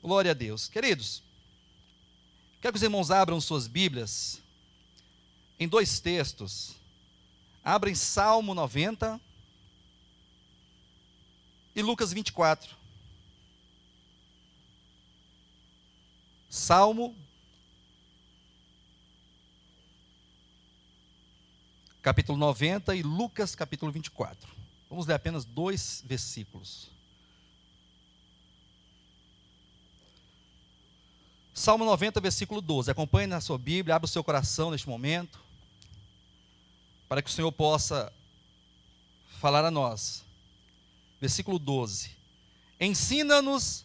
Glória a Deus. Queridos, quero que os irmãos abram suas Bíblias em dois textos. Abrem Salmo 90 e Lucas 24. Salmo, capítulo 90 e Lucas, capítulo 24. Vamos ler apenas dois versículos. Salmo 90, versículo 12. Acompanhe na sua Bíblia, abra o seu coração neste momento, para que o Senhor possa falar a nós. Versículo 12. Ensina-nos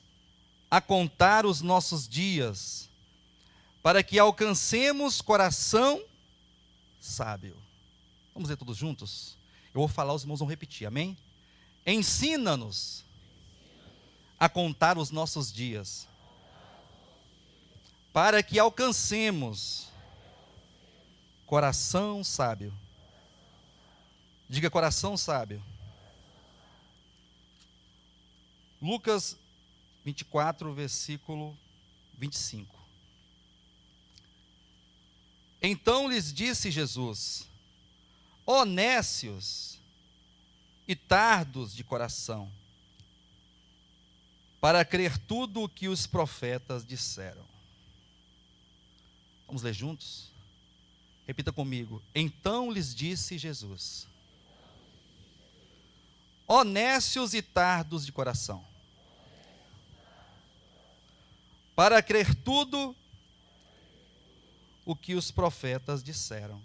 a contar os nossos dias, para que alcancemos coração sábio. Vamos ler todos juntos? Eu vou falar, os irmãos vão repetir, amém? Ensina-nos a contar os nossos dias, para que alcancemos coração sábio. Diga coração sábio. Lucas 24, versículo 25. Então lhes disse Jesus: ó nécios e tardos de coração, para crer tudo o que os profetas disseram. Vamos ler juntos? Repita comigo. Então lhes disse Jesus: ó nécios e tardos de coração, para crer tudo o que os profetas disseram.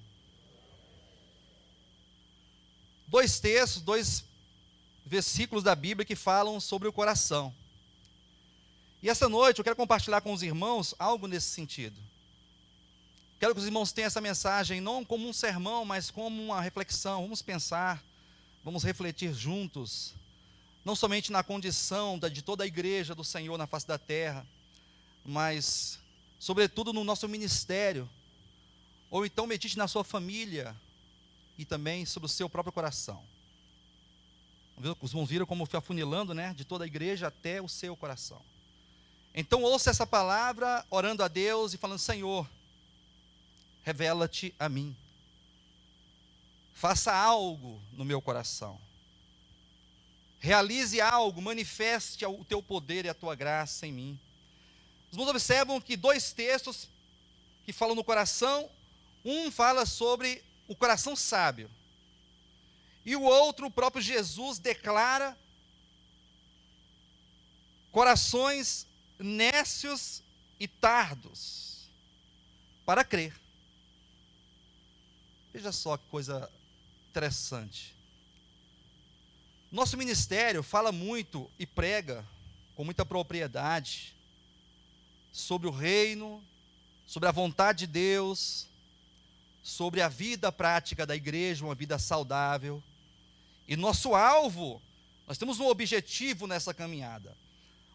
Dois textos, dois versículos da Bíblia que falam sobre o coração. E essa noite eu quero compartilhar com os irmãos algo nesse sentido. Quero que os irmãos tenham essa mensagem não como um sermão, mas como uma reflexão. Vamos pensar, vamos refletir juntos, não somente na condição de toda a igreja do Senhor na face da terra, mas sobretudo no nosso ministério, ou então medite na sua família e também sobre o seu próprio coração. Os irmãos viram como foi afunilando, né? De toda a igreja até o seu coração. Então ouça essa palavra, orando a Deus e falando: Senhor, revela-te a mim. Faça algo no meu coração. Realize algo, manifeste o teu poder e a tua graça em mim. Os irmãos observam que dois textos que falam no coração, um fala sobre o coração sábio, e o outro, o próprio Jesus declara corações nécios e tardos para crer. Veja só que coisa interessante. Nosso ministério fala muito e prega com muita propriedade sobre o reino, sobre a vontade de Deus, sobre a vida prática da igreja, uma vida saudável. E nosso alvo, nós temos um objetivo nessa caminhada.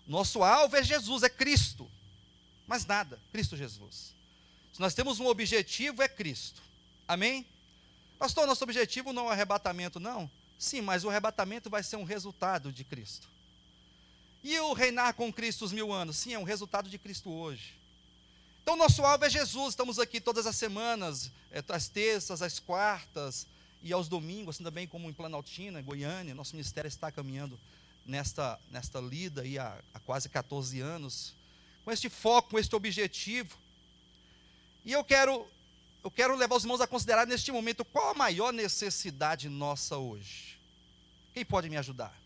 Nosso alvo é Jesus, é Cristo. Mais nada, Cristo Jesus. Se nós temos um objetivo, é Cristo. Amém? Pastor, nosso objetivo não é o arrebatamento, não? Sim, mas o arrebatamento vai ser um resultado de Cristo. E o reinar com Cristo os 1000 anos? Sim, é um resultado de Cristo hoje. Então, nosso alvo é Jesus. Estamos aqui todas as semanas, às terças, às quartas e aos domingos, assim também como em Planaltina, Goiânia. Nosso ministério está caminhando nesta lida aí há quase 14 anos, com este foco, com este objetivo. E eu quero levar os irmãos a considerar neste momento qual a maior necessidade nossa hoje. Quem pode me ajudar?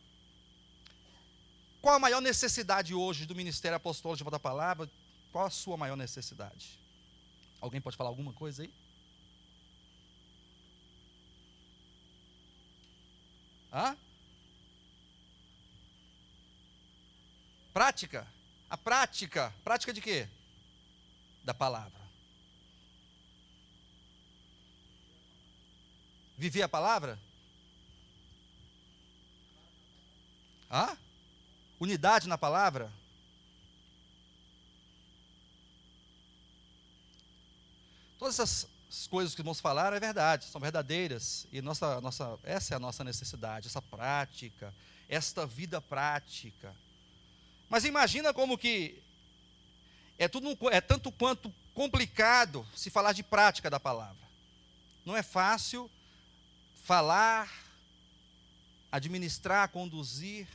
Qual a maior necessidade hoje do Ministério Apostólico de Volta à Palavra? Qual a sua maior necessidade? Alguém pode falar alguma coisa aí? Hã? Prática? A prática. Prática de quê? Da palavra. Viver a palavra? Hã? Unidade na palavra? Todas essas coisas que vamos falar é verdade, são verdadeiras. E essa é a nossa necessidade, essa prática, esta vida prática. Mas imagina como que é tanto quanto complicado se falar de prática da palavra. Não é fácil falar, administrar, conduzir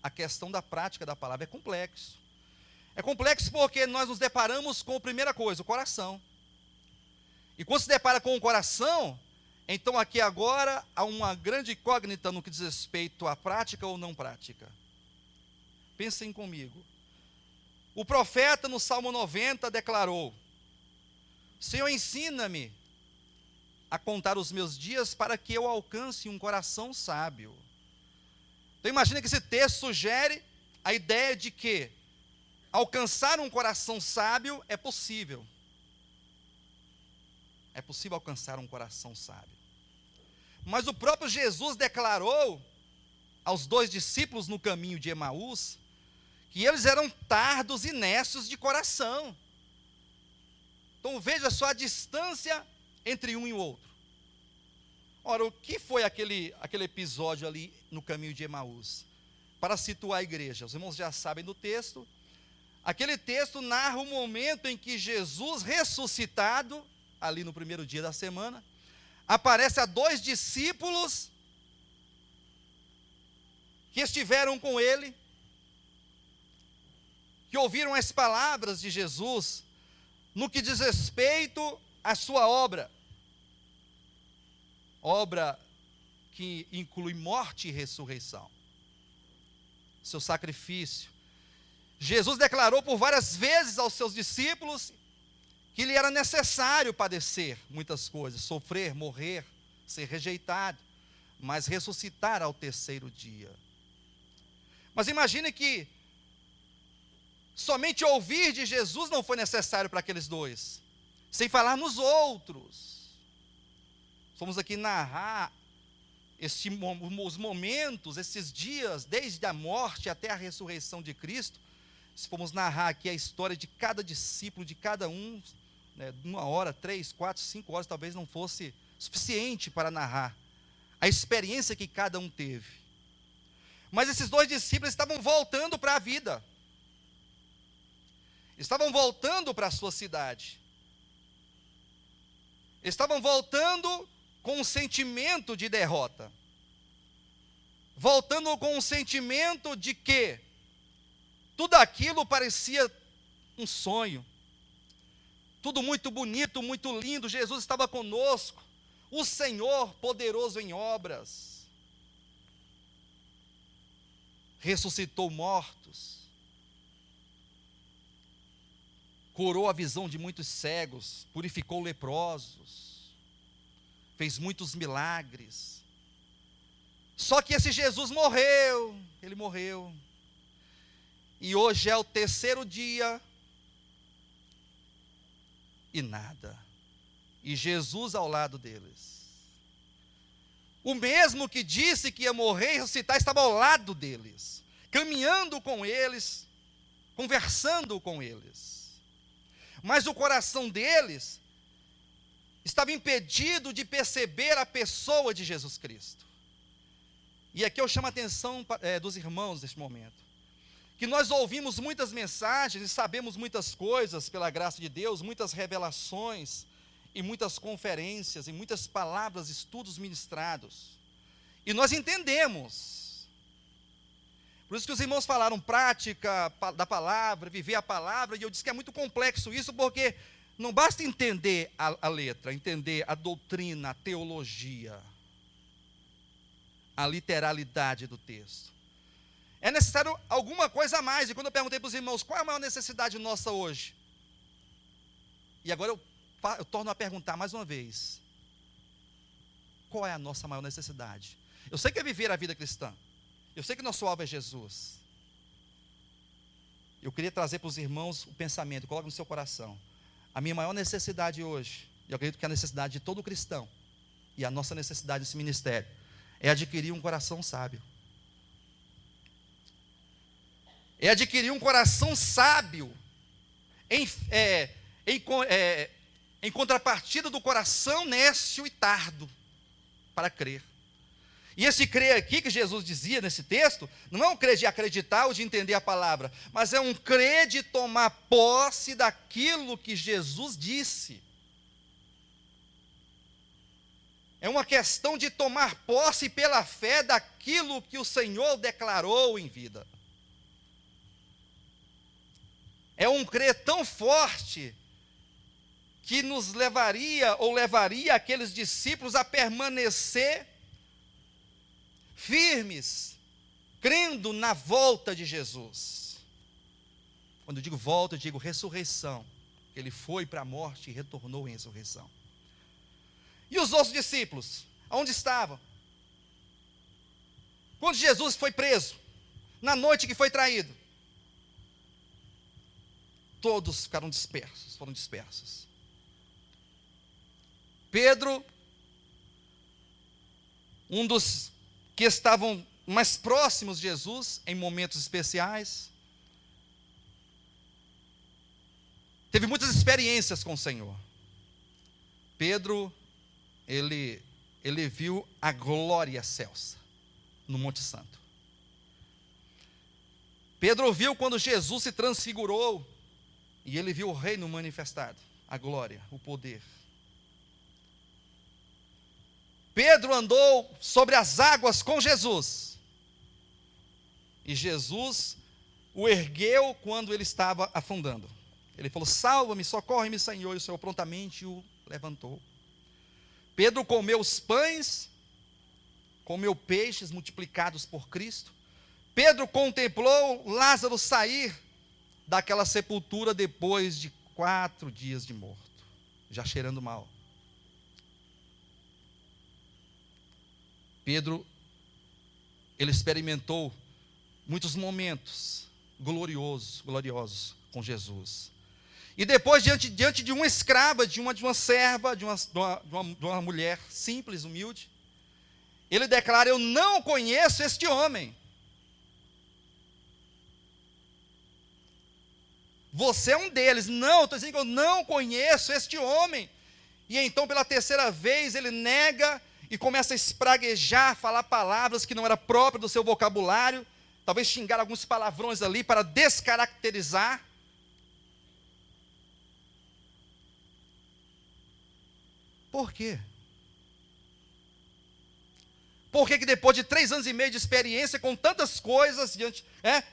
a questão da prática da palavra. É complexo. É complexo porque nós nos deparamos com a primeira coisa, o coração. E quando se depara com o coração, então aqui agora há uma grande incógnita no que diz respeito à prática ou não prática. Pensem comigo. O profeta no Salmo 90 declarou: Senhor, ensina-me a contar os meus dias para que eu alcance um coração sábio. Então imagina que esse texto sugere a ideia de que alcançar um coração sábio é possível. É possível alcançar um coração sábio. Mas o próprio Jesus declarou aos 2 discípulos no caminho de Emaús que eles eram tardos e necios de coração. Então veja só a distância entre um e o outro. Ora, o que foi aquele episódio ali no caminho de Emaús? Para situar a igreja, os irmãos já sabem do texto. Aquele texto narra o momento em que Jesus, ressuscitado, ali no primeiro dia da semana, aparece a 2 discípulos que estiveram com ele, que ouviram as palavras de Jesus no que diz respeito à sua obra que inclui morte e ressurreição, seu sacrifício. Jesus declarou por várias vezes aos seus discípulos que lhe era necessário padecer muitas coisas, sofrer, morrer, ser rejeitado, mas ressuscitar ao 3º dia. Mas imagine que somente ouvir de Jesus não foi necessário para aqueles 2, sem falar nos outros. Fomos aqui narrar os momentos, esses dias, desde a morte até a ressurreição de Cristo. Se formos narrar aqui a história de cada discípulo, de cada um, 1 hora, 3, 4, 5 horas, talvez não fosse suficiente para narrar a experiência que cada um teve. Mas esses 2 discípulos estavam voltando para a vida, estavam voltando para a sua cidade, estavam voltando com um sentimento de derrota, voltando com um sentimento de que tudo aquilo parecia um sonho, tudo muito bonito, muito lindo. Jesus estava conosco, o Senhor poderoso em obras, ressuscitou mortos, curou a visão de muitos cegos, purificou leprosos, fez muitos milagres. Só que esse Jesus morreu, ele morreu, e hoje é o 3º dia, e nada, e Jesus ao lado deles, o mesmo que disse que ia morrer e ressuscitar, estava ao lado deles, caminhando com eles, conversando com eles, mas o coração deles estava impedido de perceber a pessoa de Jesus Cristo. E aqui eu chamo a atenção dos irmãos neste momento, que nós ouvimos muitas mensagens e sabemos muitas coisas pela graça de Deus, muitas revelações e muitas conferências e muitas palavras, estudos ministrados, e nós entendemos. Por isso que os irmãos falaram prática da palavra, viver a palavra, e eu disse que é muito complexo isso, porque não basta entender a letra, entender a doutrina, a teologia, a literalidade do texto. É necessário alguma coisa a mais. E quando eu perguntei para os irmãos, qual é a maior necessidade nossa hoje? E agora eu torno a perguntar mais uma vez, qual é a nossa maior necessidade? Eu sei que é viver a vida cristã, eu sei que nosso alvo é Jesus. Eu queria trazer para os irmãos o pensamento, coloque no seu coração. A minha maior necessidade hoje, e eu acredito que é a necessidade de todo cristão, e a nossa necessidade desse ministério, é adquirir um coração sábio. É adquirir um coração sábio, em contrapartida do coração nécio e tardo para crer. E esse crer aqui que Jesus dizia nesse texto, não é um crer de acreditar ou de entender a palavra, mas é um crer de tomar posse daquilo que Jesus disse. É uma questão de tomar posse pela fé daquilo que o Senhor declarou em vida. É um crer tão forte que nos levaria ou levaria aqueles discípulos a permanecer firmes, crendo na volta de Jesus. Quando eu digo volta, eu digo ressurreição. Ele foi para a morte e retornou em ressurreição. E os outros discípulos, aonde estavam? Quando Jesus foi preso, na noite que foi traído, todos ficaram dispersos, foram dispersos. Pedro, um dos que estavam mais próximos de Jesus, em momentos especiais, teve muitas experiências com o Senhor. Pedro, ele viu a glória excelsa no Monte Santo. Pedro viu quando Jesus se transfigurou, e ele viu o reino manifestado, a glória, o poder. Pedro andou sobre as águas com Jesus, e Jesus o ergueu quando ele estava afundando. Ele falou: salva-me, socorre-me, Senhor, e o Senhor prontamente o levantou. Pedro comeu os pães, comeu peixes multiplicados por Cristo. Pedro contemplou Lázaro sair daquela sepultura depois de 4 dias de morto, já cheirando mal. Pedro, ele experimentou muitos momentos gloriosos com Jesus. E depois, diante de uma escrava, de uma serva, de uma mulher simples, humilde, ele declara: eu não conheço este homem. Você é um deles. Não, estou dizendo que eu não conheço este homem. E então, pela terceira vez, ele nega e começa a espraguejar, falar palavras que não era próprias do seu vocabulário, talvez xingar alguns palavrões ali para descaracterizar. Por quê? Por que depois de 3 anos e meio de experiência, com tantas coisas,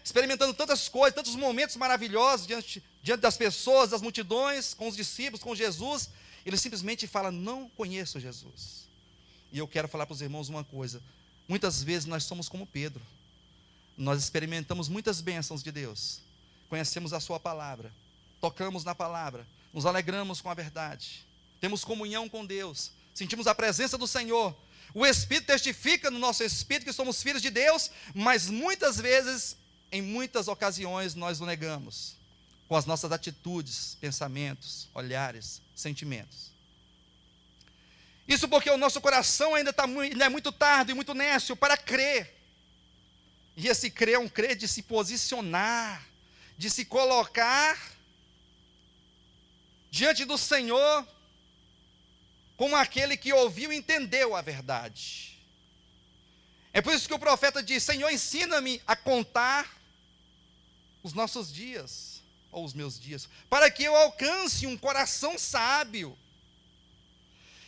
experimentando tantas coisas, tantos momentos maravilhosos diante das pessoas, das multidões, com os discípulos, com Jesus, ele simplesmente fala: não conheço Jesus. E eu quero falar para os irmãos uma coisa: muitas vezes nós somos como Pedro, nós experimentamos muitas bênçãos de Deus, conhecemos a sua palavra, tocamos na palavra, nos alegramos com a verdade, temos comunhão com Deus, sentimos a presença do Senhor, o Espírito testifica no nosso espírito que somos filhos de Deus, mas muitas vezes, em muitas ocasiões, nós o negamos, com as nossas atitudes, pensamentos, olhares, sentimentos. Isso porque o nosso coração ainda é muito tardo e muito nécio para crer. E esse crer é um crer de se posicionar, de se colocar diante do Senhor, como aquele que ouviu e entendeu a verdade. É por isso que o profeta diz: Senhor, ensina-me a contar os nossos dias, ou os meus dias, para que eu alcance um coração sábio.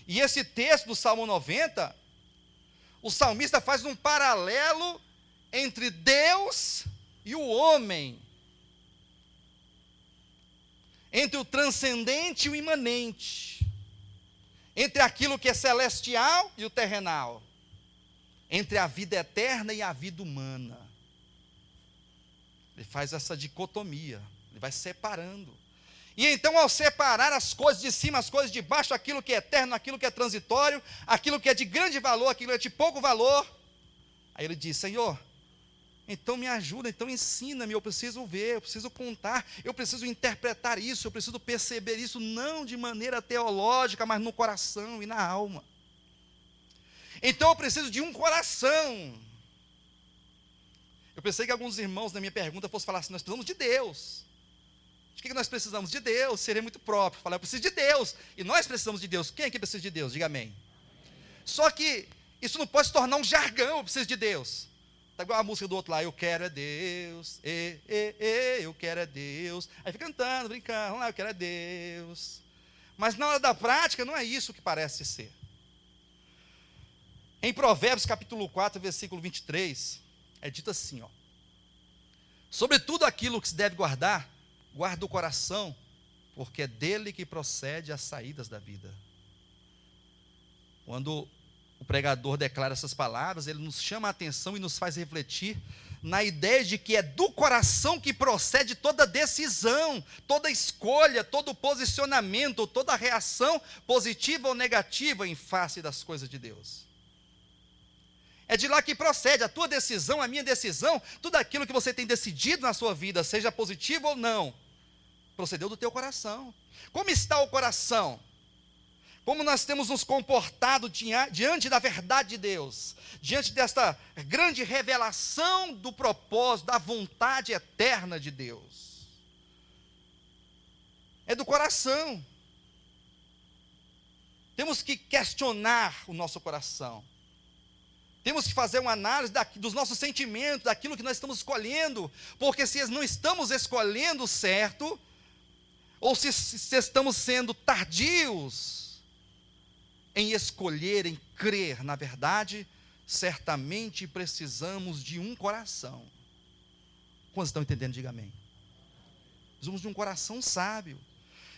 E esse texto do Salmo 90, o salmista faz um paralelo entre Deus e o homem, entre o transcendente e o imanente, entre aquilo que é celestial e o terrenal, entre a vida eterna e a vida humana. Ele faz essa dicotomia, ele vai separando. E então, ao separar as coisas de cima, as coisas de baixo, aquilo que é eterno, aquilo que é transitório, aquilo que é de grande valor, aquilo que é de pouco valor, aí ele diz: Senhor, então me ajuda, então ensina-me, eu preciso ver, eu preciso contar, eu preciso interpretar isso, eu preciso perceber isso, não de maneira teológica, mas no coração e na alma. Então eu preciso de um coração. Eu pensei que alguns irmãos na minha pergunta fossem falar assim: nós precisamos de Deus. De que nós precisamos? De Deus. Seria muito próprio falar: eu preciso de Deus, e nós precisamos de Deus. Quem aqui precisa de Deus? Diga amém. Só que Isso não pode se tornar um jargão, eu preciso de Deus. Está igual a música do outro lá, eu quero é Deus, eu quero é Deus. Aí fica cantando, brincando, vamos lá, eu quero é Deus. Mas na hora da prática não é isso que parece ser. Em Provérbios capítulo 4, versículo 23, é dito assim, ó: sobre tudo aquilo que se deve guardar, guarda o coração, porque é dele que procede as saídas da vida. Quando o pregador declara essas palavras, ele nos chama a atenção e nos faz refletir na ideia de que é do coração que procede toda decisão, toda escolha, todo posicionamento, toda reação positiva ou negativa em face das coisas de Deus. É de lá que procede a tua decisão, a minha decisão, tudo aquilo que você tem decidido na sua vida, seja positivo ou não, procedeu do teu coração. Como está o coração? Como nós temos nos comportado diante da verdade de Deus, diante desta grande revelação do propósito, da vontade eterna de Deus? É do coração. Temos que questionar o nosso coração. Temos que fazer uma análise dos nossos sentimentos, daquilo que nós estamos escolhendo, porque se não estamos escolhendo certo, ou se estamos sendo tardios em escolher, em crer na verdade, certamente precisamos de um coração. Quantos estão entendendo? Diga amém. Precisamos de um coração sábio.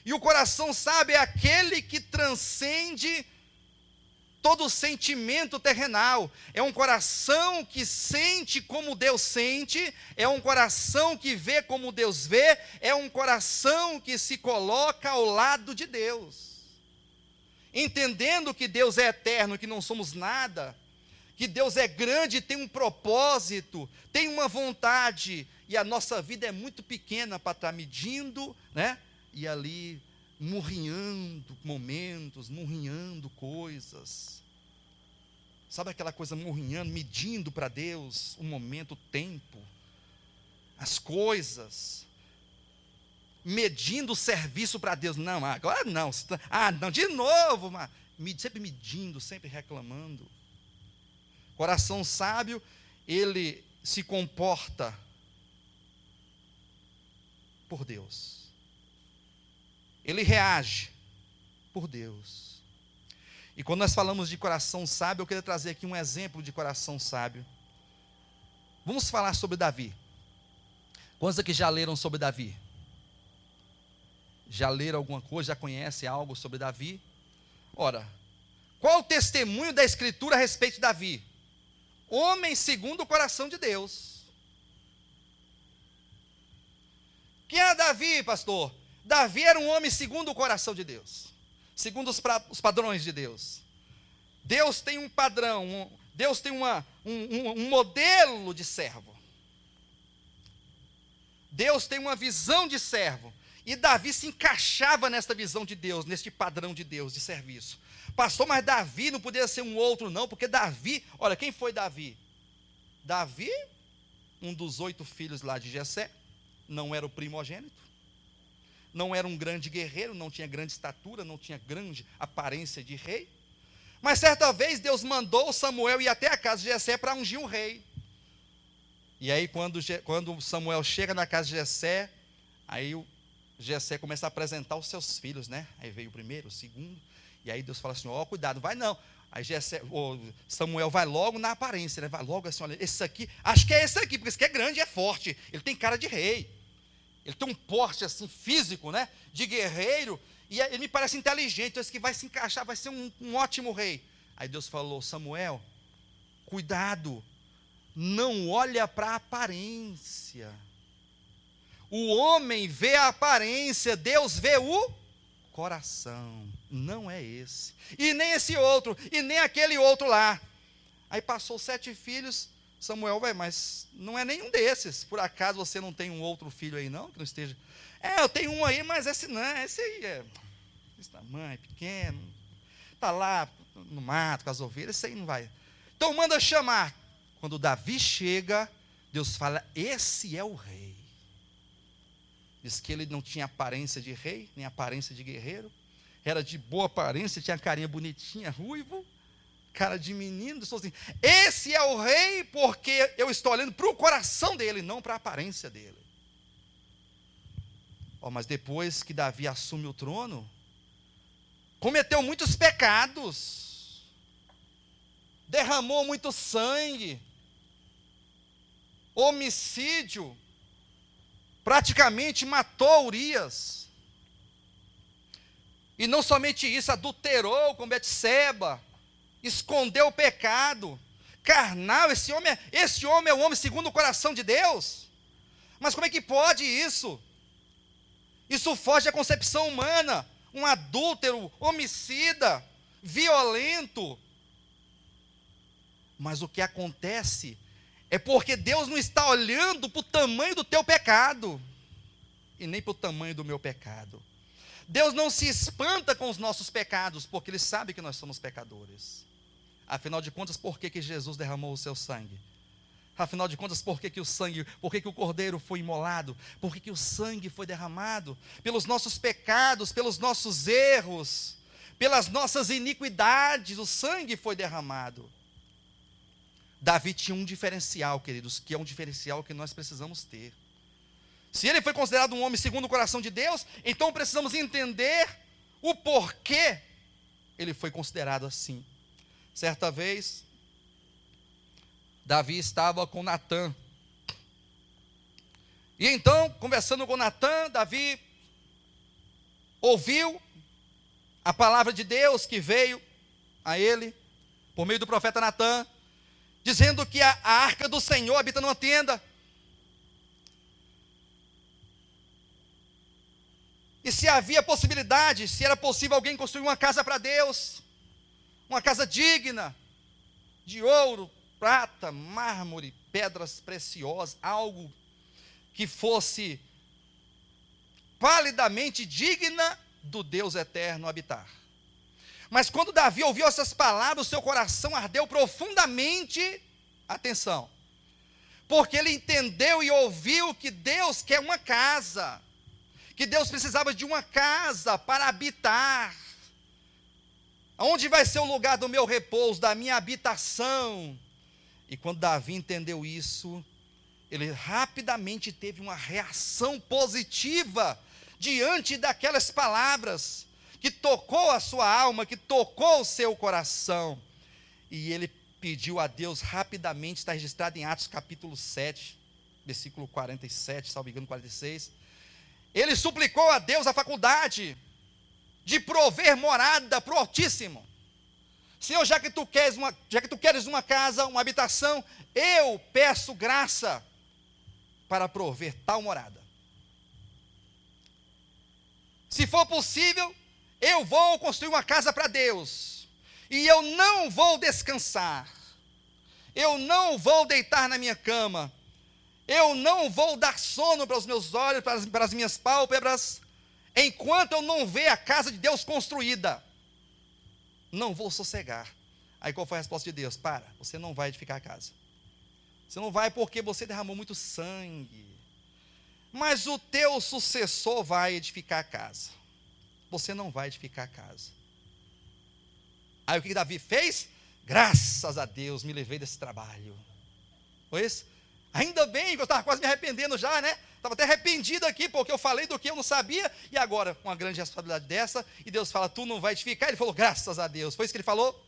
E o coração sábio é aquele que transcende todo sentimento terrenal. É um coração que sente como Deus sente, é um coração que vê como Deus vê, é um coração que se coloca ao lado de Deus. Entendendo que Deus é eterno, que não somos nada, que Deus é grande, tem um propósito, tem uma vontade, e a nossa vida é muito pequena para estar medindo, né? E ali murrinhando momentos, murrinhando coisas. Sabe aquela coisa murrinhando, medindo para Deus o momento, o tempo, as coisas, medindo o serviço para Deus. Não, agora não, não, de novo, sempre medindo, sempre reclamando. Coração sábio, ele se comporta por Deus. Ele reage por Deus. E quando nós falamos de coração sábio, eu queria trazer aqui um exemplo de coração sábio. Vamos falar sobre Davi. Quantos aqui já leram sobre Davi? Já leram alguma coisa, já conhecem algo sobre Davi? Ora, qual o testemunho da Escritura a respeito de Davi? Homem segundo o coração de Deus. Quem é Davi, pastor? Davi era um homem segundo o coração de Deus, segundo os padrões de Deus. Deus tem um padrão, Deus tem um modelo de servo. Deus tem uma visão de servo. E Davi se encaixava nesta visão de Deus, neste padrão de Deus, de serviço. Pastor, mas Davi não podia ser um outro não, porque Davi, olha, quem foi Davi? Davi, um dos 8 filhos lá de Jessé, não era o primogênito. Não era um grande guerreiro, não tinha grande estatura, não tinha grande aparência de rei. Mas certa vez Deus mandou Samuel ir até a casa de Jessé para ungir um rei. E aí quando Samuel chega na casa de Jessé, aí o Jessé começa a apresentar os seus filhos, né? Aí veio o primeiro, o segundo, e aí Deus fala assim, ó, cuidado, vai não. Aí Samuel vai logo na aparência, né? Vai logo assim, olha, esse aqui, acho que é esse aqui, porque esse aqui é grande e é forte, ele tem cara de rei. Ele tem um porte assim físico, né, de guerreiro, e ele me parece inteligente, então esse que vai se encaixar, vai ser um ótimo rei. Aí Deus falou, Samuel, cuidado, não olha para a aparência. O homem vê a aparência, Deus vê o coração. Não é esse, e nem esse outro, e nem aquele outro lá. Aí passou 7 filhos, Samuel, mas não é nenhum desses. Por acaso você não tem um outro filho aí não, que não esteja? Eu tenho um aí, mas esse não, esse aí é esse tamanho, pequeno, está lá no mato com as ovelhas, esse aí não vai. Então manda chamar. Quando Davi chega, Deus fala, esse é o rei. Diz que ele não tinha aparência de rei, nem aparência de guerreiro, era de boa aparência, tinha carinha bonitinha, ruivo, cara de menino, disse assim: esse é o rei, porque eu estou olhando para o coração dele, não para a aparência dele. Mas depois que Davi assume o trono, cometeu muitos pecados, derramou muito sangue, homicídio, praticamente matou Urias. E não somente isso, adulterou com Betseba, escondeu o pecado, carnal. Esse homem é um homem segundo o coração de Deus. Mas como é que pode isso? Isso foge da concepção humana. Um adúltero, homicida, violento. Mas o que acontece é porque Deus não está olhando para o tamanho do teu pecado, e nem para o tamanho do meu pecado. Deus não se espanta com os nossos pecados, porque Ele sabe que nós somos pecadores. Afinal de contas, por que Jesus derramou o seu sangue? Afinal de contas, por que o cordeiro foi imolado? Por que o sangue foi derramado? Pelos nossos pecados, pelos nossos erros, pelas nossas iniquidades, o sangue foi derramado. Davi tinha um diferencial, queridos, que é um diferencial que nós precisamos ter. Se ele foi considerado um homem segundo o coração de Deus, então precisamos entender o porquê ele foi considerado assim. Certa vez, Davi estava com Natã. E então, conversando com Natã, Davi ouviu a palavra de Deus que veio a ele, por meio do profeta Natã, dizendo que a arca do Senhor habita numa tenda. E se havia possibilidade, se era possível alguém construir uma casa para Deus, uma casa digna, de ouro, prata, mármore, pedras preciosas, algo que fosse validamente digna do Deus eterno habitar. Mas quando Davi ouviu essas palavras, o seu coração ardeu profundamente, atenção, porque ele entendeu e ouviu que Deus quer uma casa, que Deus precisava de uma casa para habitar. Onde vai ser o lugar do meu repouso, da minha habitação? E quando Davi entendeu isso, ele rapidamente teve uma reação positiva diante daquelas palavras, que tocou a sua alma, que tocou o seu coração. E ele pediu a Deus rapidamente, está registrado em Atos capítulo 7, versículo 47, salvo engano 46. Ele suplicou a Deus a faculdade de prover morada para o Altíssimo. Senhor, já que tu queres uma casa, uma habitação, eu peço graça para prover tal morada. Se for possível, eu vou construir uma casa para Deus, e eu não vou descansar, eu não vou deitar na minha cama, eu não vou dar sono para os meus olhos, para as minhas pálpebras, enquanto eu não ver a casa de Deus construída. Não vou sossegar. Aí qual foi a resposta de Deus? Você não vai edificar a casa. Você não vai porque você derramou muito sangue. Mas o teu sucessor vai edificar a casa. Você não vai edificar a casa. Aí o que Davi fez? Graças a Deus, me livrei desse trabalho. Foi isso? Ainda bem que eu estava quase me arrependendo já, né? Estava até arrependido aqui, porque eu falei do que eu não sabia, e agora, com uma grande responsabilidade dessa, e Deus fala, tu não vai edificar? Ele falou, graças a Deus. Foi isso que ele falou?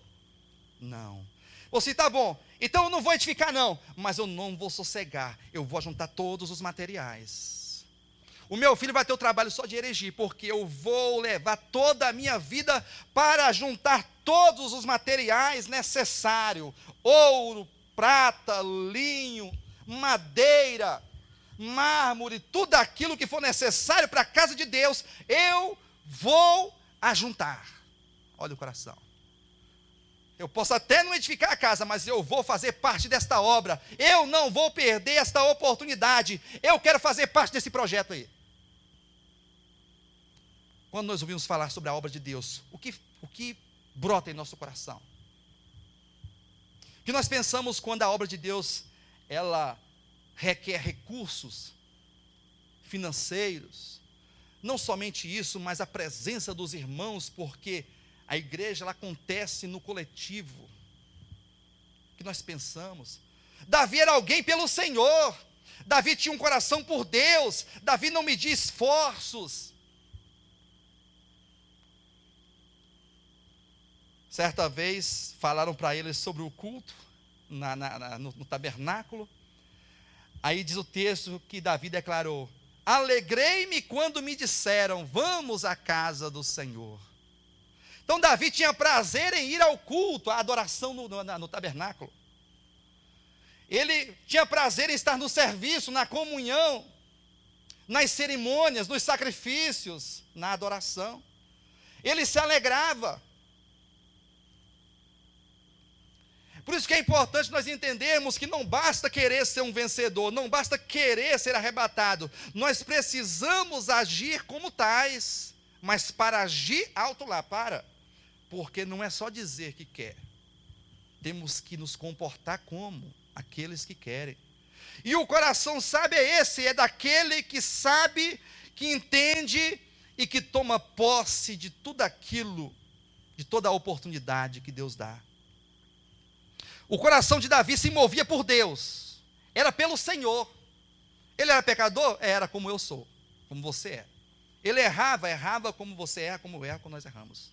Não. Você, tá bom, então eu não vou edificar não, mas eu não vou sossegar, eu vou juntar todos os materiais. O meu filho vai ter o trabalho só de erigir, porque eu vou levar toda a minha vida para juntar todos os materiais necessários, ouro, prata, linho, madeira, mármore, tudo aquilo que for necessário para a casa de Deus, eu vou ajuntar. Olha o coração. Eu posso até não edificar a casa, mas eu vou fazer parte desta obra. Eu não vou perder esta oportunidade. Eu quero fazer parte desse projeto aí. Quando nós ouvimos falar sobre a obra de Deus, o que brota em nosso coração? O que nós pensamos quando a obra de Deus, ela requer recursos financeiros? Não somente isso, mas a presença dos irmãos, porque a igreja ela acontece no coletivo. que nós pensamos. Davi era alguém pelo Senhor. Davi tinha um coração por Deus. Davi não media esforços. Certa vez falaram para ele sobre o culto no tabernáculo. Aí diz o texto que Davi declarou: alegrei-me quando me disseram, vamos à casa do Senhor. Então Davi tinha prazer em ir ao culto, à adoração no tabernáculo. Ele tinha prazer em estar no serviço, na comunhão, nas cerimônias, nos sacrifícios, na adoração. Ele se alegrava. Por isso que é importante nós entendermos que não basta querer ser um vencedor, não basta querer ser arrebatado, nós precisamos agir como tais, mas para agir, alto lá, porque não é só dizer que quer, temos que nos comportar como aqueles que querem. E o coração sábio é esse, é daquele que sabe, que entende e que toma posse de tudo aquilo, de toda a oportunidade que Deus dá. O coração de Davi se movia por Deus, era pelo Senhor. Ele era pecador? Era como eu sou, como você é. Ele errava como você erra, como erra quando nós erramos.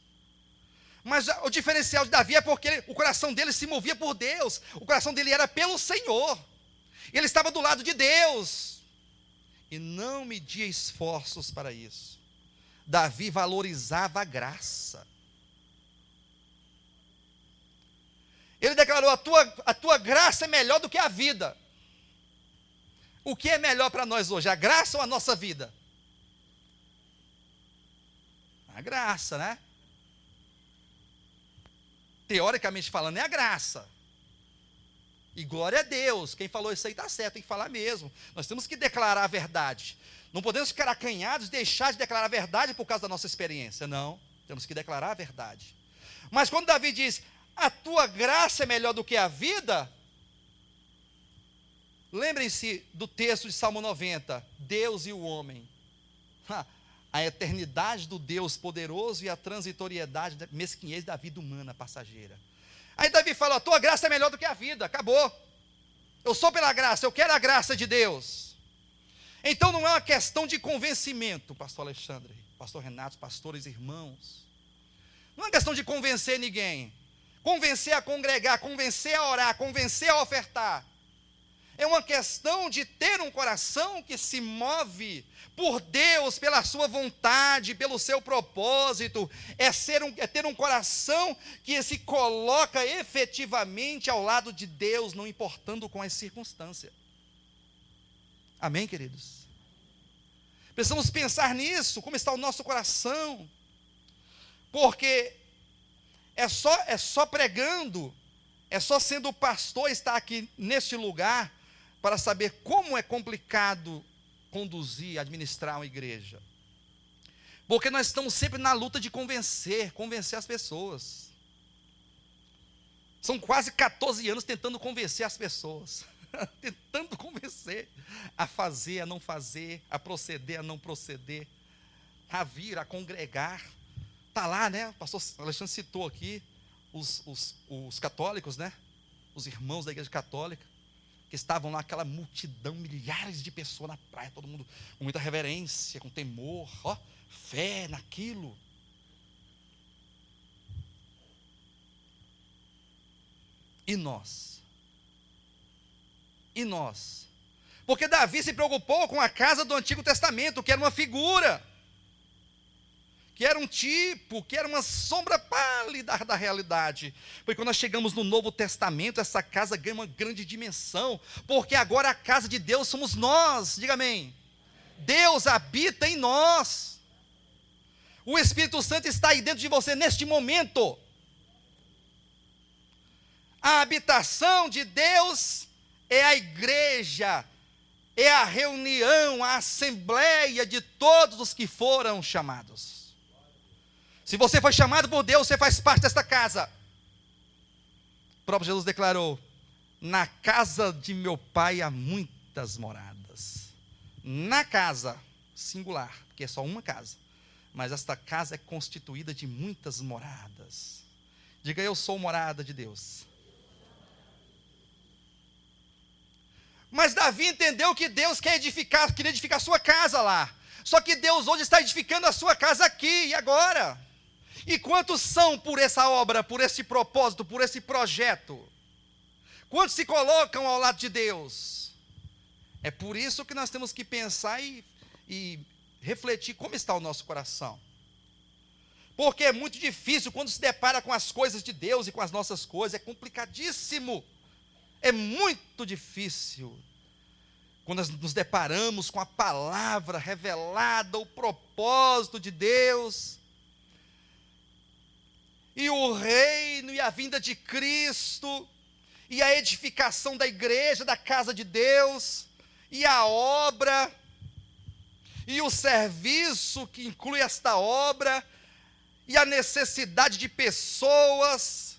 Mas o diferencial de Davi é porque o coração dele se movia por Deus, o coração dele era pelo Senhor. Ele estava do lado de Deus e não media esforços para isso. Davi valorizava a graça. Ele declarou: a tua graça é melhor do que a vida. O que é melhor para nós hoje, a graça ou a nossa vida? A graça, né? Teoricamente falando, é a graça. E glória a Deus, quem falou isso aí está certo, tem que falar mesmo. Nós temos que declarar a verdade. Não podemos ficar acanhados e deixar de declarar a verdade por causa da nossa experiência. Não, temos que declarar a verdade. Mas quando Davi diz: a tua graça é melhor do que a vida, lembrem-se do texto de Salmo 90, Deus e o homem. A eternidade do Deus poderoso e a transitoriedade da mesquinhez da vida humana passageira. Aí Davi fala: a tua graça é melhor do que a vida, acabou. Eu sou pela graça, eu quero a graça de Deus. Então não é uma questão de convencimento, pastor Alexandre, pastor Renato, pastores, irmãos. Não é uma questão de convencer ninguém. Convencer a congregar, convencer a orar, convencer a ofertar. É uma questão de ter um coração que se move por Deus, pela sua vontade, pelo seu propósito. É ter um coração que se coloca efetivamente ao lado de Deus, não importando com as circunstâncias. Amém, queridos? Precisamos pensar nisso, como está o nosso coração. Porque é só pregando, é só sendo pastor estar aqui neste lugar para saber como é complicado conduzir, administrar uma igreja. Porque nós estamos sempre na luta de convencer as pessoas. São quase 14 anos tentando convencer as pessoas. Tentando convencer a fazer, a não fazer, a proceder, a não proceder, a vir, a congregar. Está lá, né? O pastor Alexandre citou aqui os católicos, né? Os irmãos da igreja católica, que estavam lá, aquela multidão, milhares de pessoas na praia, todo mundo com muita reverência, com temor, fé naquilo. E nós? Porque Davi se preocupou com a casa do Antigo Testamento, que era uma figura, que era um tipo, que era uma sombra pálida da realidade. Porque quando nós chegamos no Novo Testamento, essa casa ganha uma grande dimensão, porque agora a casa de Deus somos nós, diga amém. Deus habita em nós. O Espírito Santo está aí dentro de você neste momento. A habitação de Deus é a igreja, é a reunião, a assembleia de todos os que foram chamados. Se você foi chamado por Deus, você faz parte desta casa. O próprio Jesus declarou: na casa de meu pai há muitas moradas. Na casa, singular, porque é só uma casa, mas esta casa é constituída de muitas moradas. Diga: eu sou morada de Deus. Mas Davi entendeu que Deus queria edificar a sua casa lá. Só que Deus hoje está edificando a sua casa aqui e agora. E quantos são por essa obra, por esse propósito, por esse projeto? Quantos se colocam ao lado de Deus? É por isso que nós temos que pensar e refletir como está o nosso coração. Porque é muito difícil quando se depara com as coisas de Deus e com as nossas coisas, é complicadíssimo. É muito difícil quando nós nos deparamos com a palavra revelada, o propósito de Deus, e o reino e a vinda de Cristo, e a edificação da igreja, da casa de Deus, e a obra, e o serviço que inclui esta obra, e a necessidade de pessoas.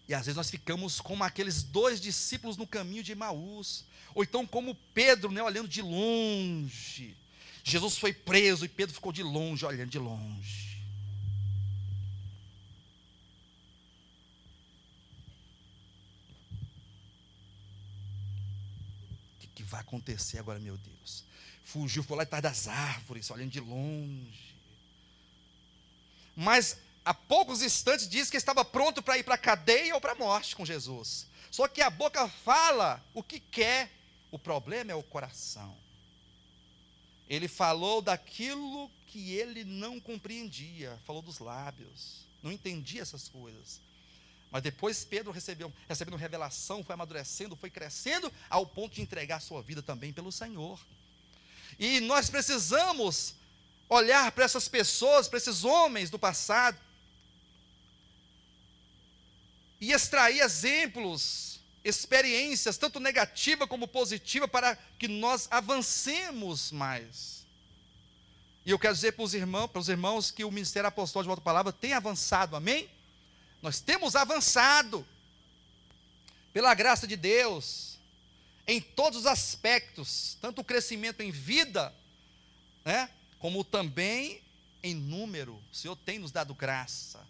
E às vezes nós ficamos como aqueles 2 discípulos no caminho de Emaús, ou então como Pedro, né, olhando de longe. Jesus foi preso e Pedro ficou de longe, olhando de longe. O que vai acontecer agora, meu Deus? Fugiu, foi lá atrás das árvores, olhando de longe. Mas há poucos instantes diz que estava pronto para ir para a cadeia ou para a morte com Jesus. Só que a boca fala o que quer, o problema é o coração. Ele falou daquilo que ele não compreendia, falou dos lábios, não entendia essas coisas. Mas depois Pedro recebendo revelação, foi amadurecendo, foi crescendo, ao ponto de entregar a sua vida também pelo Senhor. E nós precisamos olhar para essas pessoas, para esses homens do passado, e extrair exemplos, experiências, tanto negativa como positiva, para que nós avancemos mais. E eu quero dizer para os irmãos que o Ministério Apostólico de Volta à Palavra tem avançado, amém? Nós temos avançado, pela graça de Deus, em todos os aspectos, tanto o crescimento em vida, né, como também em número. O Senhor tem nos dado graça.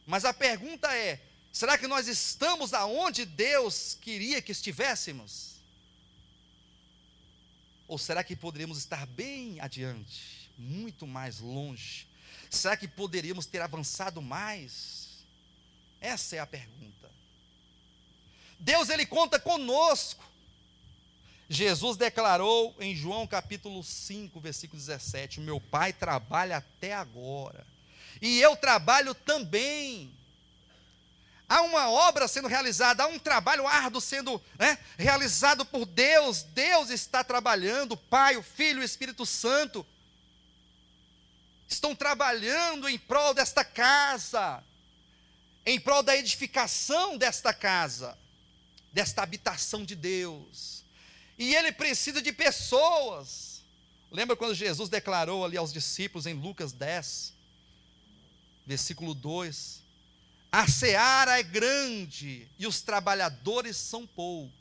Mas a pergunta é: será que nós estamos aonde Deus queria que estivéssemos? Ou será que poderíamos estar bem adiante, muito mais longe? Será que poderíamos ter avançado mais? Essa é a pergunta. Deus, Ele conta conosco. Jesus declarou em João capítulo 5, versículo 17, meu Pai trabalha até agora, e eu trabalho também. Há uma obra sendo realizada, há um trabalho árduo sendo realizado por Deus. Deus está trabalhando, o Pai, o Filho e o Espírito Santo estão trabalhando em prol desta casa, em prol da edificação desta casa, desta habitação de Deus. E Ele precisa de pessoas. Lembra quando Jesus declarou ali aos discípulos em Lucas 10, versículo 2, a seara é grande e os trabalhadores são poucos.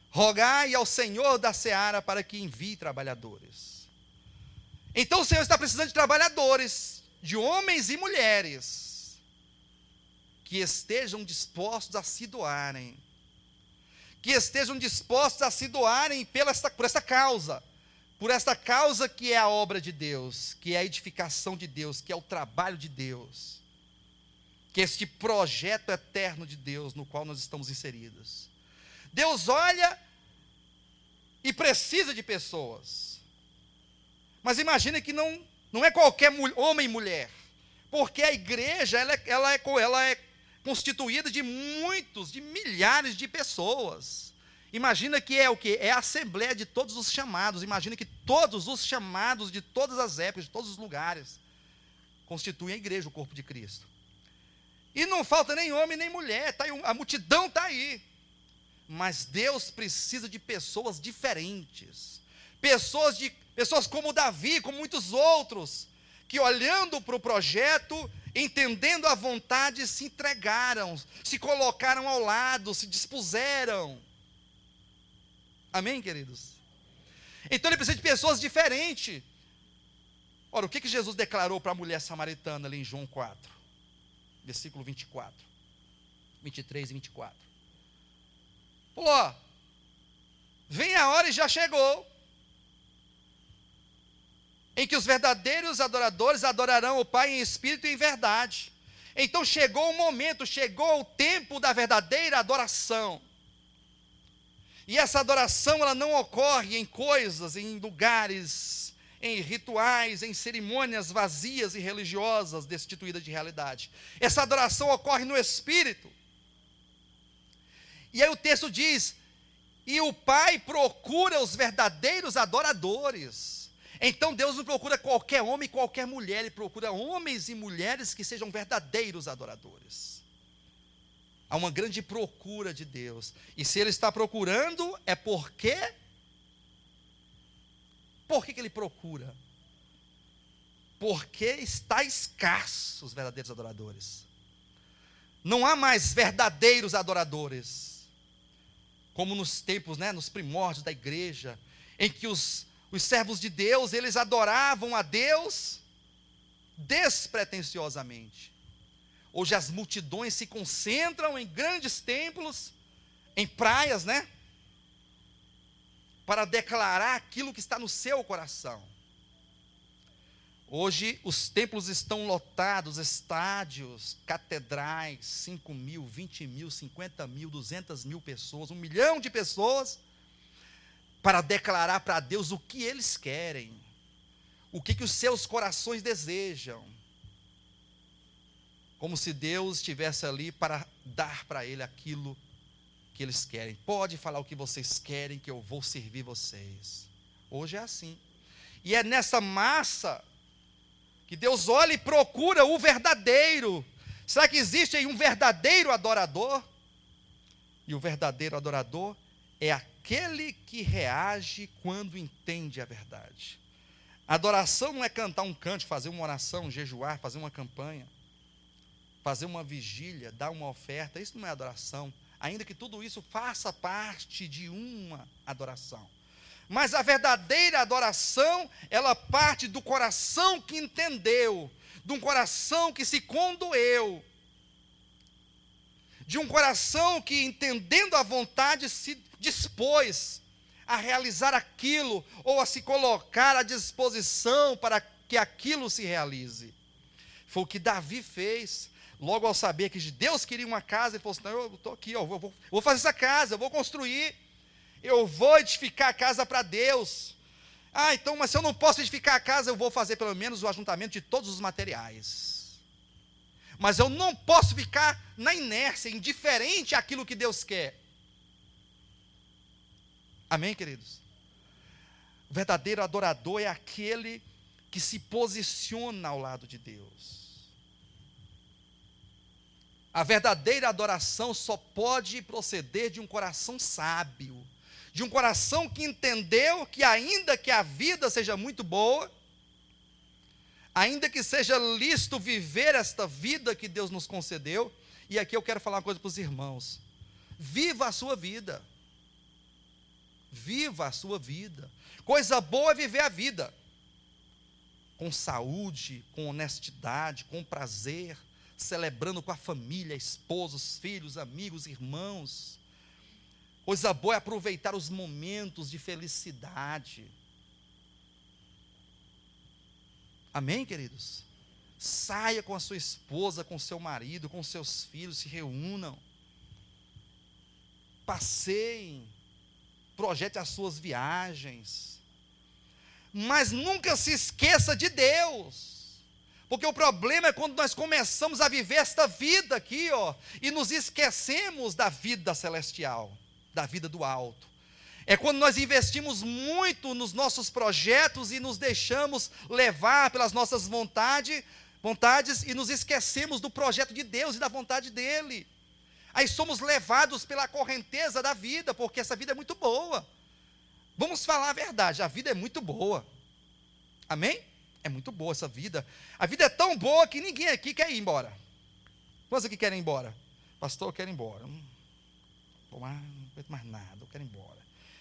Rogai ao Senhor da seara para que envie trabalhadores. Então o Senhor está precisando de trabalhadores, de homens e mulheres, que estejam dispostos a se doarem, que estejam dispostos a se doarem por essa causa que é a obra de Deus, que é a edificação de Deus, que é o trabalho de Deus, que é este projeto eterno de Deus no qual nós estamos inseridos. Deus olha e precisa de pessoas, mas imagine que não é qualquer homem e mulher, porque a igreja ela é constituída de milhares de pessoas. Imagina que é o quê? É a assembleia de todos os chamados. Imagina que todos os chamados de todas as épocas, de todos os lugares, constituem a igreja, o corpo de Cristo. E não falta nem homem nem mulher, tá aí, a multidão está aí. Mas Deus precisa de pessoas diferentes, pessoas como Davi, como muitos outros, que olhando para o projeto, entendendo a vontade, se entregaram, se colocaram ao lado, se dispuseram. Amém, queridos? Então ele precisa de pessoas diferentes. Ora, o que Jesus declarou para a mulher samaritana ali em João 4, versículo 23 e 24? Falou, ó, vem a hora e já chegou, em que os verdadeiros adoradores adorarão o Pai em espírito e em verdade. Então chegou o momento, chegou o tempo da verdadeira adoração. E essa adoração, ela não ocorre em coisas, em lugares, em rituais, em cerimônias vazias e religiosas, destituídas de realidade. Essa adoração ocorre no Espírito. E aí o texto diz, e o Pai procura os verdadeiros adoradores. Então Deus não procura qualquer homem e qualquer mulher, Ele procura homens e mulheres que sejam verdadeiros adoradores. Há uma grande procura de Deus. E se Ele está procurando, é porque... Por que Ele procura? Porque está escasso os verdadeiros adoradores. Não há mais verdadeiros adoradores. Como nos tempos, nos primórdios da igreja, em que os servos de Deus, eles adoravam a Deus despretensiosamente. Hoje as multidões se concentram em grandes templos, em praias, para declarar aquilo que está no seu coração. Hoje os templos estão lotados, estádios, catedrais, 5 mil, 20 mil, 50 mil, 200 mil pessoas, 1 milhão de pessoas, para declarar para Deus o que eles querem, o que os seus corações desejam, como se Deus estivesse ali para dar para ele aquilo que eles querem. Pode falar o que vocês querem, que eu vou servir vocês. Hoje é assim, e é nessa massa que Deus olha e procura o verdadeiro. Será que existe aí um verdadeiro adorador? E o verdadeiro adorador é aquele que reage quando entende a verdade. Adoração não é cantar um cântico, fazer uma oração, jejuar, fazer uma campanha, fazer uma vigília, dar uma oferta. Isso não é adoração, ainda que tudo isso faça parte de uma adoração. Mas a verdadeira adoração, ela parte do coração que entendeu, de um coração que se condoeu, de um coração que, entendendo a vontade, se dispôs a realizar aquilo, ou a se colocar à disposição para que aquilo se realize. Foi o que Davi fez, logo ao saber que Deus queria uma casa, ele falou assim, não, eu estou aqui, eu vou fazer essa casa, eu vou construir, eu vou edificar a casa para Deus. Então, mas se eu não posso edificar a casa, eu vou fazer pelo menos o ajuntamento de todos os materiais. Mas eu não posso ficar na inércia, indiferente àquilo que Deus quer. Amém, queridos? O verdadeiro adorador é aquele que se posiciona ao lado de Deus. A verdadeira adoração só pode proceder de um coração sábio, de um coração que entendeu que ainda que a vida seja muito boa, ainda que seja lícito viver esta vida que Deus nos concedeu, e aqui eu quero falar uma coisa para os irmãos, viva a sua vida, viva a sua vida, coisa boa é viver a vida, com saúde, com honestidade, com prazer, celebrando com a família, esposos, filhos, amigos, irmãos. Coisa boa é aproveitar os momentos de felicidade. Amém, queridos? Saia com a sua esposa, com o seu marido, com os seus filhos, se reúnam. Passeiem, projete as suas viagens. Mas nunca se esqueça de Deus. Porque o problema é quando nós começamos a viver esta vida aqui, e nos esquecemos da vida celestial, da vida do alto. É quando nós investimos muito nos nossos projetos e nos deixamos levar pelas nossas vontades e nos esquecemos do projeto de Deus e da vontade dEle. Aí somos levados pela correnteza da vida, porque essa vida é muito boa. Vamos falar a verdade, a vida é muito boa. Amém? É muito boa essa vida. A vida é tão boa que ninguém aqui quer ir embora. Quantos aqui querem ir embora? Pastor, eu quero ir embora. Não aguento mais nada, eu quero ir embora.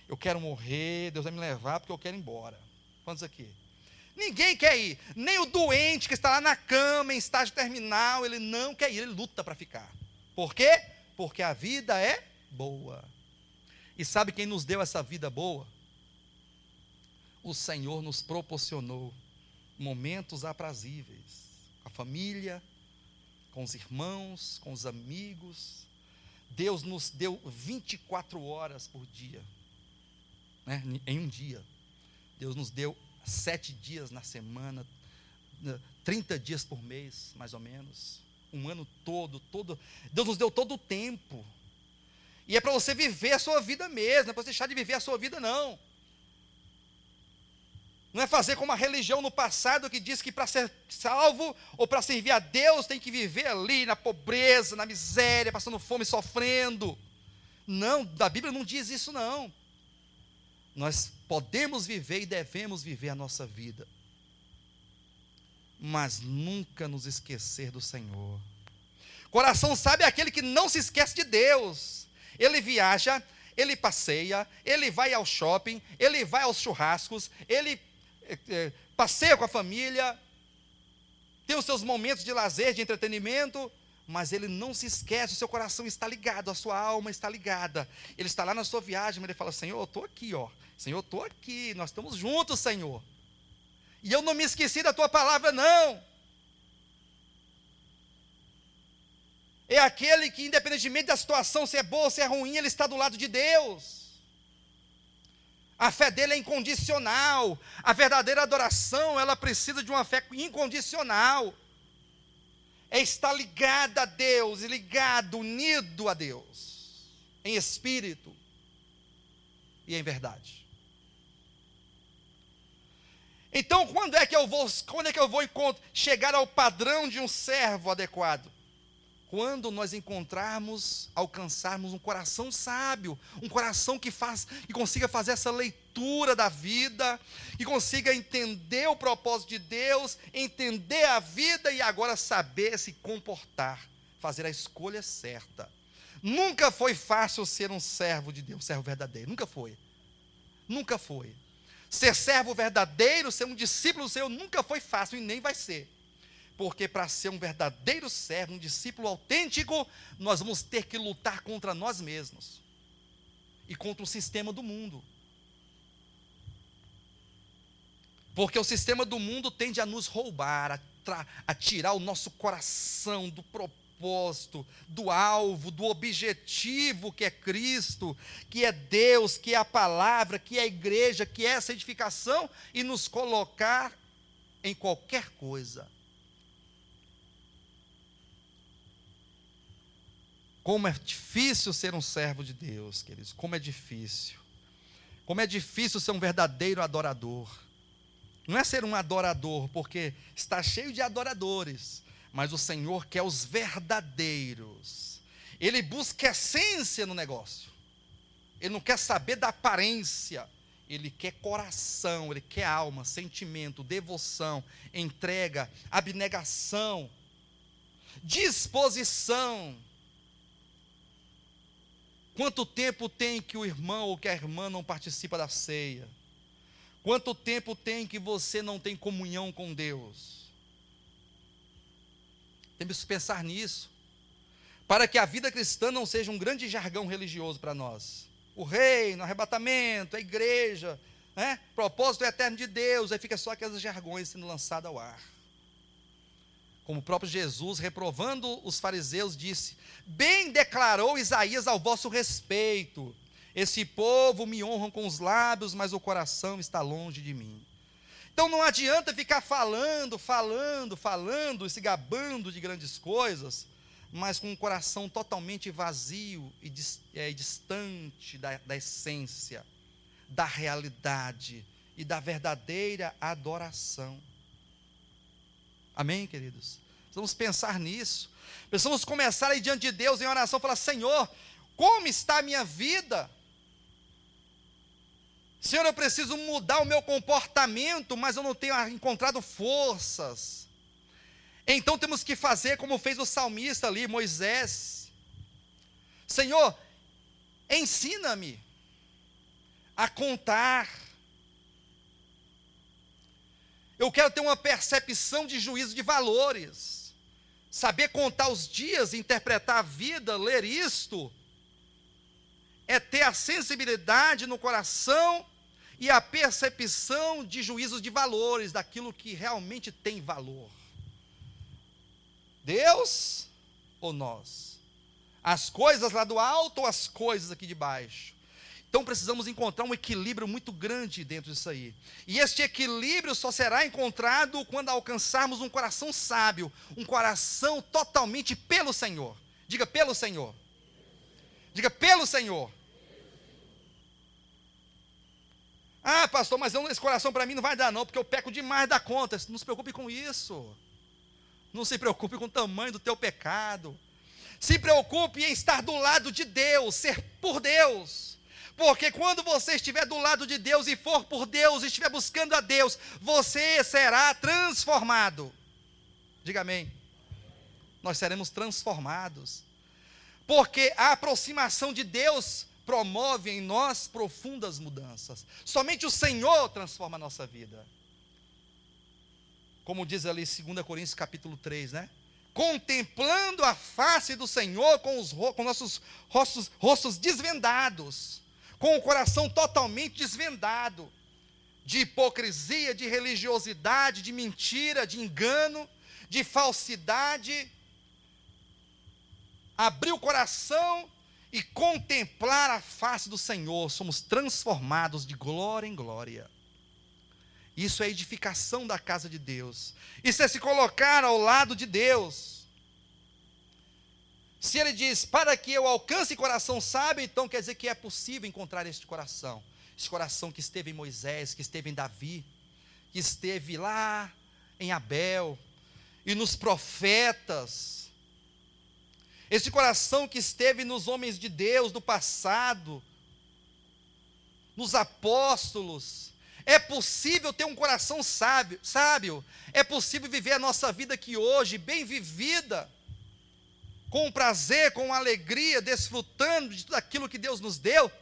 Eu quero morrer, Deus vai me levar porque eu quero ir embora. Quantos aqui? Ninguém quer ir. Nem o doente que está lá na cama, em estágio terminal, ele não quer ir, ele luta para ficar. Por quê? Porque a vida é boa. E sabe quem nos deu essa vida boa? O Senhor nos proporcionou momentos aprazíveis, com a família, com os irmãos, com os amigos. Deus nos deu 24 horas por dia, né? Em um dia. Deus nos deu 7 dias na semana, 30 dias por mês, mais ou menos, um ano todo. Deus nos deu todo o tempo, e é para você viver a sua vida mesmo, não é para você deixar de viver a sua vida, não. Não é fazer como a religião no passado, que diz que para ser salvo, ou para servir a Deus, tem que viver ali na pobreza, na miséria, passando fome, sofrendo. Não, a Bíblia não diz isso, não. Nós podemos viver e devemos viver a nossa vida, mas nunca nos esquecer do Senhor. Coração sábio é aquele que não se esquece de Deus. Ele viaja, ele passeia, ele vai ao shopping, ele vai aos churrascos, ele passeia com a família, tem os seus momentos de lazer, de entretenimento, mas ele não se esquece, o seu coração está ligado, a sua alma está ligada. Ele está lá na sua viagem, mas ele fala: Senhor, eu estou aqui, ó. Senhor, eu estou aqui, nós estamos juntos, Senhor. E eu não me esqueci da tua palavra, não. É aquele que, independentemente da situação, se é boa ou se é ruim, ele está do lado de Deus. A fé dele é incondicional. A verdadeira adoração, ela precisa de uma fé incondicional. É estar ligado a Deus, ligado, unido a Deus, em espírito e em verdade. Então, quando é que eu vou chegar ao padrão de um servo adequado? Quando nós alcançarmos um coração sábio, um coração que consiga fazer essa leitura da vida, que consiga entender o propósito de Deus, entender a vida e agora saber se comportar, fazer a escolha certa. Nunca foi fácil ser um servo de Deus, servo verdadeiro, nunca foi. Nunca foi. Ser servo verdadeiro, ser um discípulo do Senhor, nunca foi fácil e nem vai ser. Porque para ser um verdadeiro servo, um discípulo autêntico, nós vamos ter que lutar contra nós mesmos e contra o sistema do mundo. Porque o sistema do mundo tende a nos roubar, a tirar o nosso coração do propósito, do alvo, do objetivo que é Cristo, que é Deus, que é a palavra, que é a igreja, que é essa edificação, e nos colocar em qualquer coisa. Como é difícil ser um servo de Deus, queridos, como é difícil. Como é difícil ser um verdadeiro adorador. Não é ser um adorador, porque está cheio de adoradores, mas o Senhor quer os verdadeiros. Ele busca essência no negócio. Ele não quer saber da aparência. Ele quer coração, ele quer alma, sentimento, devoção, entrega, abnegação, disposição. Quanto tempo tem que o irmão ou que a irmã não participa da ceia? Quanto tempo tem que você não tem comunhão com Deus? Temos que pensar nisso, para que a vida cristã não seja um grande jargão religioso para nós. O reino, o arrebatamento, a igreja, né? Propósito eterno de Deus, aí fica só aqueles jargões sendo lançados ao ar. Como o próprio Jesus, reprovando os fariseus, disse: bem declarou Isaías ao vosso respeito, esse povo me honra com os lábios, mas o coração está longe de mim. Então não adianta ficar falando, se gabando de grandes coisas, mas com um coração totalmente vazio e distante da essência, da realidade e da verdadeira adoração. Amém, queridos? Vamos pensar nisso. Precisamos começar aí diante de Deus em oração, falar: Senhor, como está a minha vida? Senhor, eu preciso mudar o meu comportamento, mas eu não tenho encontrado forças. Então temos que fazer como fez o salmista ali, Moisés. Senhor, ensina-me a contar. Eu quero ter uma percepção de juízo de valores, saber contar os dias, interpretar a vida, ler isto, é ter a sensibilidade no coração e a percepção de juízos de valores, daquilo que realmente tem valor. Deus ou nós? As coisas lá do alto ou as coisas aqui de baixo? Então precisamos encontrar um equilíbrio muito grande dentro disso aí. E este equilíbrio só será encontrado quando alcançarmos um coração sábio, um coração totalmente pelo Senhor. Diga pelo Senhor. Diga pelo Senhor. Ah, pastor, mas esse coração para mim não vai dar não, porque eu peco demais da conta. Não se preocupe com isso. Não se preocupe com o tamanho do teu pecado. Se preocupe em estar do lado de Deus, ser por Deus. Porque quando você estiver do lado de Deus e for por Deus, e estiver buscando a Deus, você será transformado. Diga amém. Nós seremos transformados. Porque a aproximação de Deus promove em nós profundas mudanças. Somente o Senhor transforma a nossa vida. Como diz ali 2 Coríntios capítulo 3, né? Contemplando a face do Senhor com nossos rostos desvendados, com o coração totalmente desvendado, de hipocrisia, de religiosidade, de mentira, de engano, de falsidade. Abrir o coração e contemplar a face do Senhor, somos transformados de glória em glória. Isso é edificação da casa de Deus. Isso é se colocar ao lado de Deus. Se ele diz, para que eu alcance coração sábio, então quer dizer que é possível encontrar este coração. Esse coração que esteve em Moisés, que esteve em Davi, que esteve lá em Abel, e nos profetas. Esse coração que esteve nos homens de Deus do passado, nos apóstolos. É possível ter um coração sábio. É possível viver a nossa vida aqui hoje, bem vivida, com prazer, com alegria, desfrutando de tudo aquilo que Deus nos deu,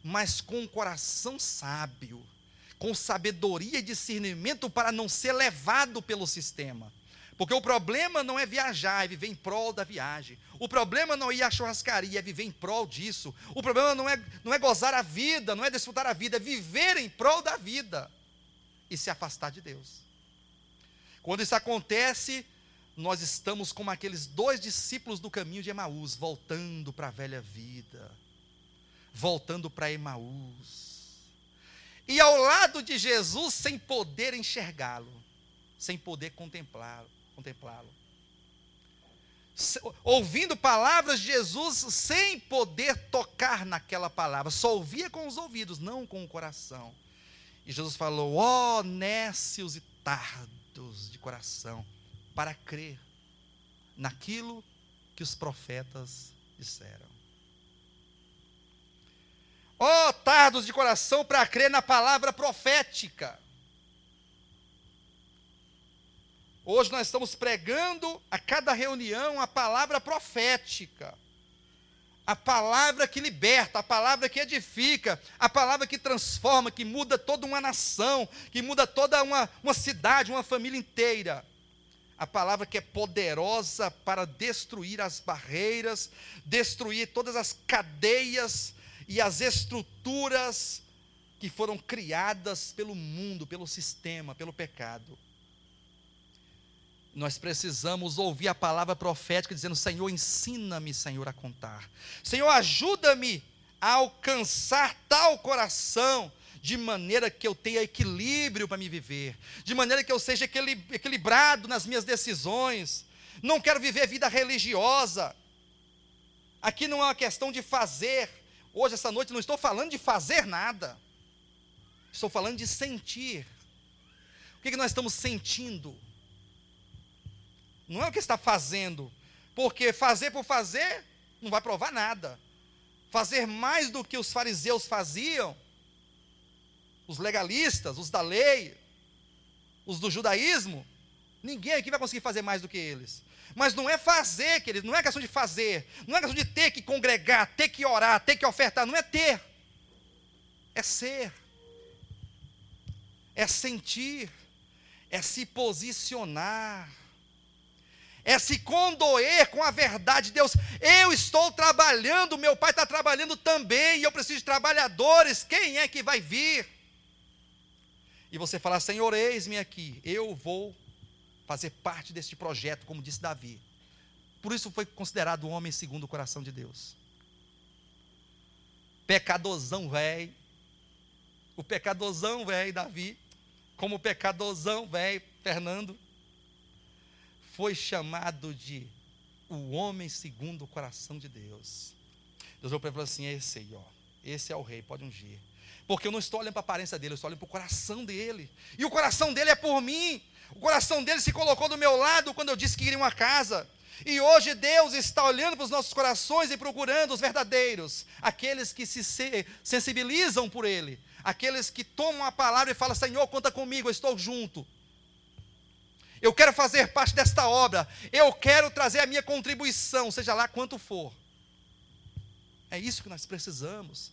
mas com um coração sábio, com sabedoria e discernimento para não ser levado pelo sistema. Porque o problema não é viajar, é viver em prol da viagem. O problema não é ir à churrascaria, é viver em prol disso. O problema não é gozar a vida, não é desfrutar a vida, é viver em prol da vida e se afastar de Deus. Quando isso acontece, nós estamos como aqueles 2 discípulos do caminho de Emaús, voltando para a velha vida, voltando para Emaús. E ao lado de Jesus, sem poder enxergá-lo, sem poder contemplá-lo. Ouvindo palavras de Jesus sem poder tocar naquela palavra, só ouvia com os ouvidos, não com o coração. E Jesus falou, ó nécios e tardos de coração, para crer naquilo que os profetas disseram. Ó tardos de coração para crer na palavra profética. Hoje nós estamos pregando a cada reunião a palavra profética, a palavra que liberta, a palavra que edifica, a palavra que transforma, que muda toda uma nação, que muda toda uma cidade, uma família inteira. A palavra que é poderosa para destruir as barreiras, destruir todas as cadeias e as estruturas que foram criadas pelo mundo, pelo sistema, pelo pecado. Nós precisamos ouvir a palavra profética dizendo, Senhor, ensina-me, Senhor, a contar. Senhor, ajuda-me a alcançar tal coração, de maneira que eu tenha equilíbrio para me viver, de maneira que eu seja equilibrado nas minhas decisões. Não quero viver vida religiosa. Aqui não é uma questão de fazer. Hoje, essa noite, não estou falando de fazer nada. Estou falando de sentir. O que nós estamos sentindo? Não é o que está fazendo, porque fazer por fazer não vai provar nada. Fazer mais do que os fariseus faziam, os legalistas, os da lei, os do judaísmo, ninguém aqui vai conseguir fazer mais do que eles. Mas não é fazer, querido, não é questão de fazer, não é questão de ter que congregar, ter que orar, ter que ofertar, não é ter, é ser, é sentir, é se posicionar, é se condoer com a verdade de Deus. Eu estou trabalhando, meu pai está trabalhando também, e eu preciso de trabalhadores, quem é que vai vir? E você falar, Senhor, eis-me aqui, eu vou fazer parte deste projeto, como disse Davi. Por isso foi considerado um homem segundo o coração de Deus. Pecadorzão velho, o pecadorzão velho Davi, como o pecadorzão velho Fernando, foi chamado de o homem segundo o coração de Deus. Deus olhou para ele e falou assim, esse aí, ó, esse é o rei, pode ungir. Porque eu não estou olhando para a aparência dele, eu estou olhando para o coração dele. E o coração dele é por mim. O coração dele se colocou do meu lado quando eu disse que queria uma casa. E hoje Deus está olhando para os nossos corações e procurando os verdadeiros, aqueles que se sensibilizam por ele, aqueles que tomam a palavra e falam, Senhor, conta comigo, eu estou junto. Eu quero fazer parte desta obra, eu quero trazer a minha contribuição, seja lá quanto for. É isso que nós precisamos.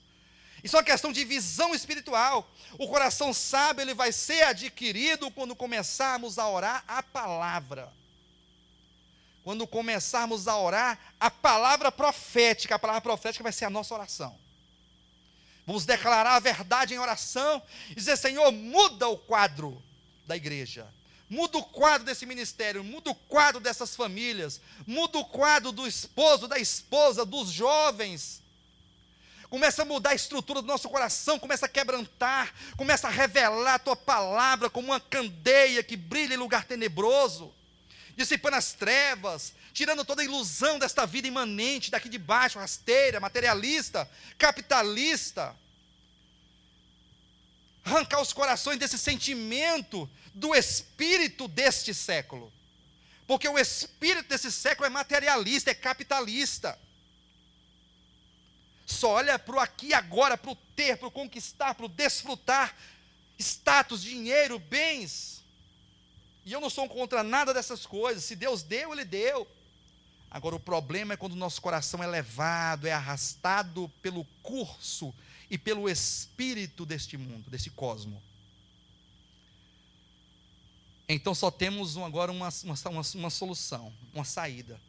Isso é uma questão de visão espiritual. O coração sábio, ele vai ser adquirido quando começarmos a orar a palavra. Quando começarmos a orar a palavra profética vai ser a nossa oração. Vamos declarar a verdade em oração e dizer, Senhor, muda o quadro da igreja. Muda o quadro desse ministério, muda o quadro dessas famílias, muda o quadro do esposo, da esposa, dos jovens. Começa a mudar a estrutura do nosso coração, começa a quebrantar, começa a revelar a tua palavra como uma candeia que brilha em lugar tenebroso, dissipando as trevas, tirando toda a ilusão desta vida imanente, daqui de baixo, rasteira, materialista, capitalista. Arrancar os corações desse sentimento do espírito deste século. Porque o espírito desse século é materialista, é capitalista. Só olha para o aqui e agora, para o ter, para o conquistar, para o desfrutar, status, dinheiro, bens. E eu não sou contra nada dessas coisas. Se Deus deu, Ele deu. Agora o problema é quando o nosso coração é levado, é arrastado pelo curso e pelo espírito deste mundo, desse cosmo. Então só temos agora uma solução, uma saída.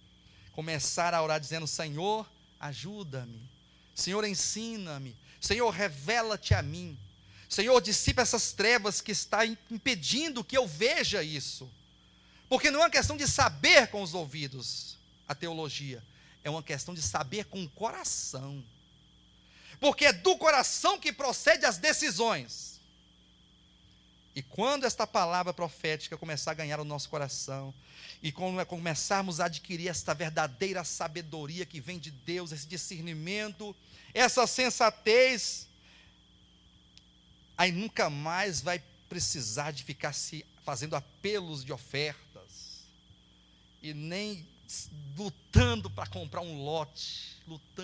Começar a orar dizendo, Senhor, ajuda-me. Senhor, ensina-me. Senhor, revela-te a mim. Senhor, dissipa essas trevas que está impedindo que eu veja isso. Porque não é uma questão de saber com os ouvidos a teologia, é uma questão de saber com o coração. Porque é do coração que procede as decisões. E quando esta palavra profética começar a ganhar o nosso coração, e quando começarmos a adquirir esta verdadeira sabedoria que vem de Deus, esse discernimento, essa sensatez, aí nunca mais vai precisar de ficar se fazendo apelos de ofertas, e nem lutando para comprar um lote, luta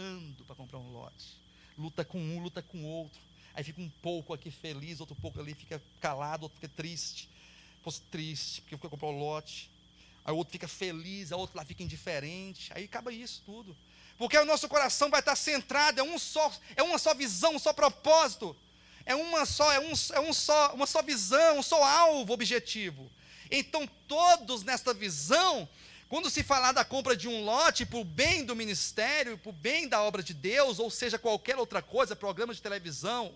com um, luta com outro, aí fica um pouco aqui feliz, outro pouco ali fica calado, outro fica triste, porque fica comprar o lote, aí o outro fica feliz, a outro lá fica indiferente, aí acaba isso tudo, porque o nosso coração vai estar centrado, é uma só visão, um só propósito, uma só visão, um só alvo, objetivo. Então todos nesta visão, quando se falar da compra de um lote para o bem do ministério, para o bem da obra de Deus, ou seja, qualquer outra coisa, programa de televisão,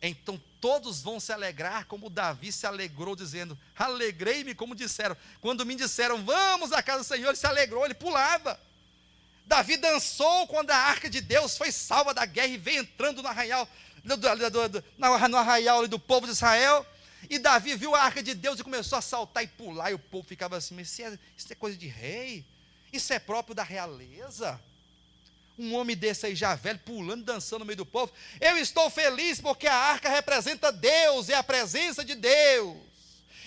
então todos vão se alegrar como Davi se alegrou, dizendo, alegrei-me, como disseram, quando me disseram, vamos à casa do Senhor, ele se alegrou, ele pulava. Davi dançou quando a arca de Deus foi salva da guerra e veio entrando no arraial, no arraial do povo de Israel, e Davi viu a arca de Deus e começou a saltar e pular, e o povo ficava assim, mas isso é coisa de rei? Isso é próprio da realeza? Um homem desse aí já velho, pulando, dançando no meio do povo. Eu estou feliz porque a arca representa Deus, é a presença de Deus,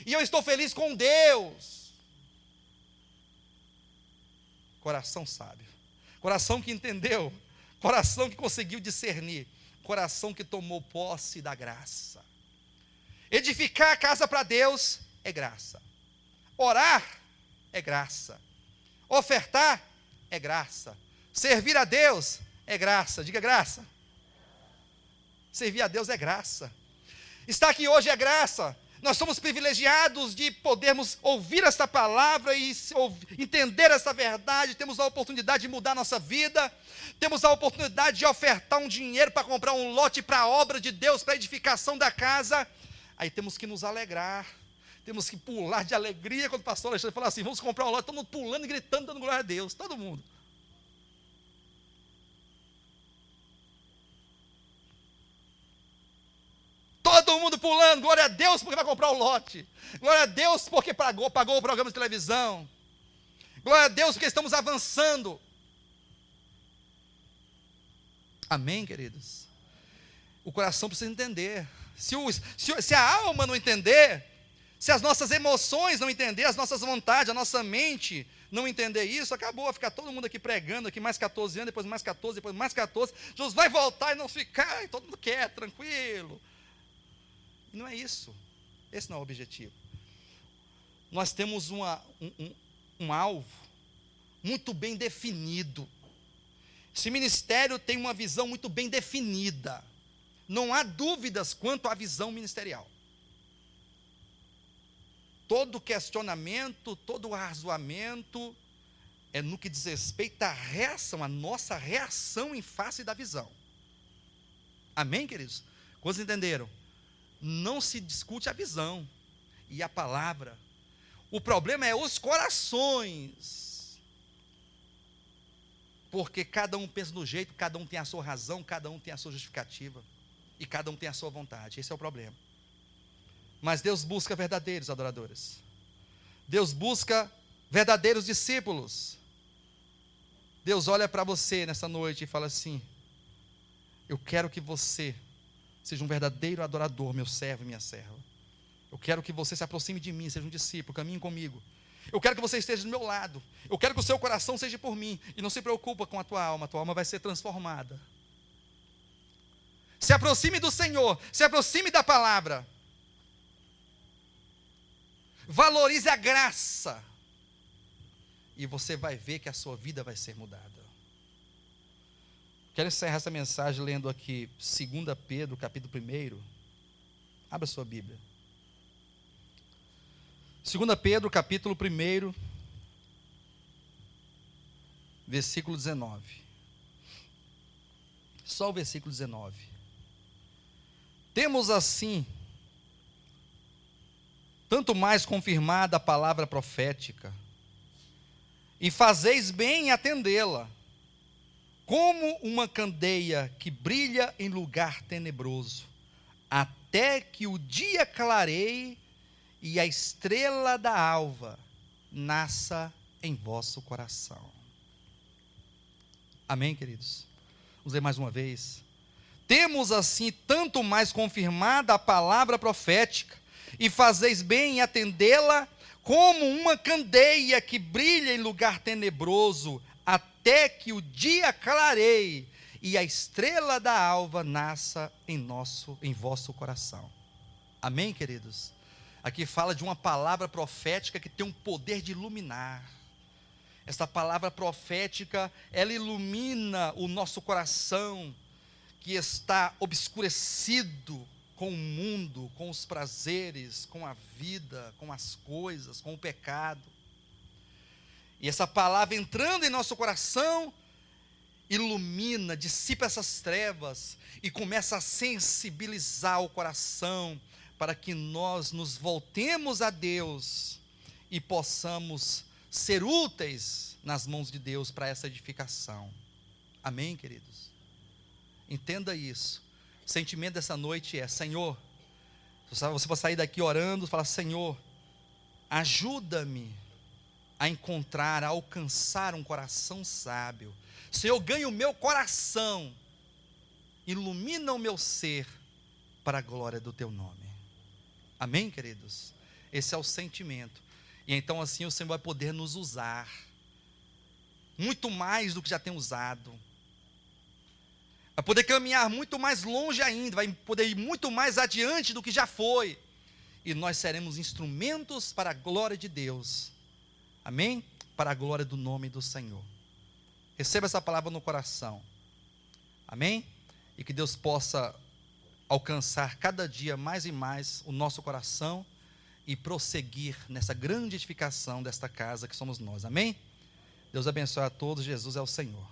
e eu estou feliz com Deus. Coração sábio, coração que entendeu, coração que conseguiu discernir, coração que tomou posse da graça. Edificar a casa para Deus é graça, orar é graça, ofertar é graça, servir a Deus é graça, diga graça. Servir a Deus é graça, estar aqui hoje é graça, Nós somos privilegiados de podermos ouvir essa palavra e entender essa verdade. Temos a oportunidade de mudar nossa vida. Temos a oportunidade de ofertar um dinheiro para comprar um lote para a obra de Deus, para a edificação da casa. Aí temos que nos alegrar. Temos que pular de alegria quando o pastor Alexandre fala assim, vamos comprar um lote, todo mundo pulando e gritando, dando glória a Deus, todo mundo. Todo mundo pulando, glória a Deus porque vai comprar o lote. Glória a Deus porque pagou o programa de televisão. Glória a Deus porque estamos avançando. Amém, queridos? O coração precisa entender. Se a alma não entender, se as nossas emoções não entender, as nossas vontades, a nossa mente não entender isso, acabou, vai ficar todo mundo aqui pregando, aqui mais 14 anos, depois mais 14, depois mais 14, Jesus vai voltar e não ficar, e todo mundo quer, tranquilo. E não é isso, esse não é o objetivo. Nós temos um alvo muito bem definido. Esse ministério tem uma visão muito bem definida. Não há dúvidas quanto à visão ministerial. Todo questionamento, todo arrazoamento é no que diz respeito à reação, a nossa reação em face da visão. Amém, queridos? Quantos entenderam? Não se discute a visão e a palavra. O problema é os corações. Porque cada um pensa do jeito, cada um tem a sua razão, cada um tem a sua justificativa. E cada um tem a sua vontade. Esse é o problema. Mas Deus busca verdadeiros adoradores. Deus busca verdadeiros discípulos. Deus olha para você nessa noite e fala assim: eu quero que você seja um verdadeiro adorador, meu servo e minha serva. Eu quero que você se aproxime de mim, seja um discípulo, caminhe comigo. Eu quero que você esteja do meu lado. Eu quero que o seu coração seja por mim. E não se preocupa com a tua alma vai ser transformada. Se aproxime do Senhor, se aproxime da palavra. Valorize a graça. E você vai ver que a sua vida vai ser mudada. Quero encerrar essa mensagem lendo aqui 2 Pedro, capítulo 1. Abra sua Bíblia. 2 Pedro, capítulo 1, versículo 19. Só o versículo 19. Temos assim tanto mais confirmada a palavra profética, e fazeis bem em atendê-la, como uma candeia que brilha em lugar tenebroso, até que o dia clareie e a estrela da alva nasça em vosso coração. Amém, queridos? Vamos ler mais uma vez. Temos assim tanto mais confirmada a palavra profética, e fazeis bem em atendê-la, como uma candeia que brilha em lugar tenebroso, até que o dia clareie e a estrela da alva nasça em vosso coração. Amém, queridos? Aqui fala de uma palavra profética que tem um poder de iluminar. Essa palavra profética, ela ilumina o nosso coração, que está obscurecido com o mundo, com os prazeres, com a vida, com as coisas, com o pecado. E essa palavra entrando em nosso coração, ilumina, dissipa essas trevas e começa a sensibilizar o coração para que nós nos voltemos a Deus e possamos ser úteis nas mãos de Deus para essa edificação. Amém, queridos? Entenda isso. O sentimento dessa noite é: Senhor, você vai sair daqui orando, fala: Senhor, ajuda-me a encontrar, a alcançar um coração sábio. Senhor, ganha o meu coração, ilumina o meu ser para a glória do teu nome. Amém, queridos? Esse é o sentimento. E então assim o Senhor vai poder nos usar muito mais do que já tem usado. Vai poder caminhar muito mais longe ainda, vai poder ir muito mais adiante do que já foi. E nós seremos instrumentos para a glória de Deus. Amém? Para a glória do nome do Senhor. Receba essa palavra no coração. Amém? E que Deus possa alcançar cada dia mais e mais o nosso coração e prosseguir nessa grande edificação desta casa que somos nós. Amém? Deus abençoe a todos. Jesus é o Senhor.